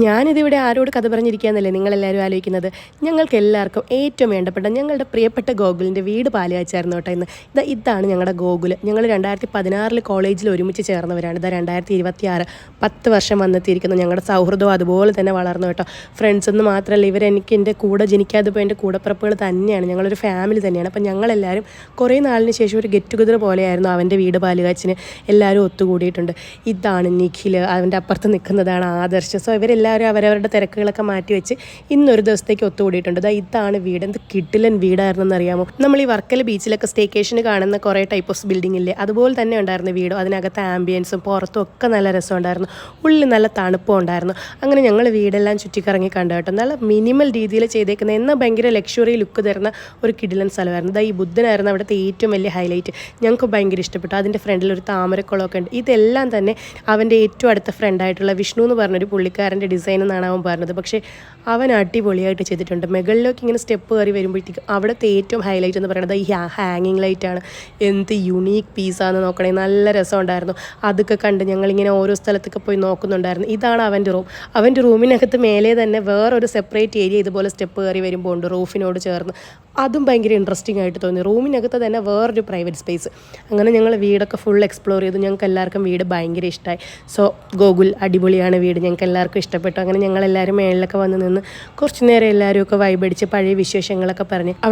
ഞാനിതിവിടെ ആരോട് കഥ പറഞ്ഞിരിക്കുകയെന്നല്ലേ നിങ്ങളെല്ലാവരും ആലോചിക്കുന്നത്. ഞങ്ങൾക്ക് എല്ലാവർക്കും ഏറ്റവും വേണ്ടപ്പെട്ട ഞങ്ങളുടെ പ്രിയപ്പെട്ട ഗോകുലിൻ്റെ വീട് പാലുകാച്ചായിരുന്നു കേട്ടോ ഇന്ന്. ഇതാണ് ഞങ്ങളുടെ ഗോകുൽ. ഞങ്ങൾ 2016 കോളേജിൽ ഒരുമിച്ച് ചേർന്നവരാണ്. 2026 10 വർഷം വന്നെത്തിയിരിക്കുന്നു. ഞങ്ങളുടെ സൗഹൃദവും അതുപോലെ തന്നെ വളർന്നു കേട്ടോ. ഫ്രണ്ട്സ് എന്ന് മാത്രമല്ല, ഇവരെനിക്ക് എൻ്റെ കൂടെ ജനിക്കാതെ പോയി എൻ്റെ കൂടപ്പിറപ്പുകൾ തന്നെയാണ്. ഞങ്ങളൊരു ഫാമിലി തന്നെയാണ്. അപ്പം ഞങ്ങളെല്ലാവരും കുറേ നാളിന് ശേഷം ഒരു ഗെറ്റ് ടുഗദർ പോലെയായിരുന്നു അവൻ്റെ വീട് പാലുകാച്ചിന് എല്ലാവരും ഒത്തുകൂടിയിട്ടുണ്ട്. ഇതാണ് നിഖിൽ, അവൻ്റെ അപ്പുറത്ത് നിൽക്കുന്നതാണ് ആദർശ്. സോ ഇവരെല്ലാവരും അവരവരുടെ തിരക്കുകളൊക്കെ മാറ്റി വെച്ച് ഇന്നൊരു ദിവസത്തേക്ക് ഒത്തുകൂടിയിട്ടുണ്ട്. ഇതാണ് വീട്. എന്ത് കിടിലൻ വീടായിരുന്നെന്ന് അറിയാമോ? നമ്മൾ ഈ വർക്കല ബീച്ചിലൊക്കെ സ്റ്റേക്കേഷന് കാണുന്ന കുറേ ടൈപ്പ് ഓഫ് ബിൽഡിംഗ് ഇല്ലേ, അതുപോലെ തന്നെ ഉണ്ടായിരുന്നു വീടും. അതിനകത്ത് ആംബിയൻസും പുറത്തും ഒക്കെ നല്ല രസമുണ്ടായിരുന്നു. ഉള്ളിൽ നല്ല തണുപ്പും ഉണ്ടായിരുന്നു. അങ്ങനെ ഞങ്ങൾ വീടെല്ലാം ചുറ്റിക്കറങ്ങി കണ്ടു കേട്ടോ. നല്ല മിനിമൽ രീതിയിൽ ചെയ്തേക്കുന്ന എന്നാൽ ഭയങ്കര ലക്ഷറി ലുക്ക് തരുന്ന ഒരു കിടിലൻ സ്ഥലമായിരുന്നു. ഈ ബുദ്ധനായിരുന്നു അവിടുത്തെ ഏറ്റവും വലിയ ഹൈലൈറ്റ്. ഞങ്ങൾക്ക് ഭയങ്കര ഇഷ്ടപ്പെട്ടു. അതിൻ്റെ ഫ്രണ്ടിൽ ഒരു താമരക്കുളമൊക്കെ ഉണ്ട്. ഇതെല്ലാം തന്നെ അവൻ്റെ ഏറ്റവും അടുത്ത ഫ്രണ്ടായിട്ടുള്ള വിഷ്ണു എന്ന് പറഞ്ഞൊരു പുള്ളിക്കാരൻ്റെ ഡിസൈൻ എന്നാണ് അവൻ പറഞ്ഞത്. പക്ഷേ അവൻ അടിപൊളിയായിട്ട് ചെയ്തിട്ടുണ്ട്. മുകളിലേക്ക് ഇങ്ങനെ സ്റ്റെപ്പ് കയറി വരുമ്പോഴത്തേക്കും അവിടുത്തെ ഏറ്റവും ഹൈലൈറ്റ് എന്ന് പറയുന്നത് ഈ ഹാങ്ങിങ് ലൈറ്റാണ്. എന്ത് യുണീക്ക് പീസാന്ന് നോക്കണേ, നല്ല രസമുണ്ടായിരുന്നു. അതൊക്കെ കണ്ട് ഞങ്ങളിങ്ങനെ ഓരോ സ്ഥലത്തൊക്കെ പോയി നോക്കുന്നുണ്ടായിരുന്നു. ഇതാണ് അവൻ്റെ റൂം. അവൻ്റെ റൂമിനകത്ത് മേലെ തന്നെ വേറൊരു സെപ്പറേറ്റ് ഏരിയ ഇതുപോലെ സ്റ്റെപ്പ് കയറി വരുമ്പോൾ ഉണ്ട് റൂഫിനോട് ചേർന്ന്. അതും ഭയങ്കര ഇൻട്രസ്റ്റിംഗ് ആയിട്ട് തോന്നി. റൂമിനകത്ത് തന്നെ വേറൊരു പ്രൈവറ്റ് സ്പേസ്. അങ്ങനെ ഞങ്ങൾ വീടൊക്കെ ഫുൾ എക്സ്പ്ലോർ ചെയ്തു. ഞങ്ങൾക്ക് എല്ലാവർക്കും വീട് ഭയങ്കര ഇഷ്ടമായി. സോ ഗോകുൽ അടിപൊളിയാണ് വീട്, ഞങ്ങൾക്ക് എല്ലാവർക്കും ഇഷ്ടപ്പെട്ടു. അങ്ങനെ ഞങ്ങളെല്ലാവരും മേളിലൊക്കെ വന്ന് നിന്ന് കുറച്ച് നേരം എല്ലാവരും ഒക്കെ വൈബടിച്ച് പഴയ വിശേഷങ്ങളൊക്കെ പറഞ്ഞ് അവിടെ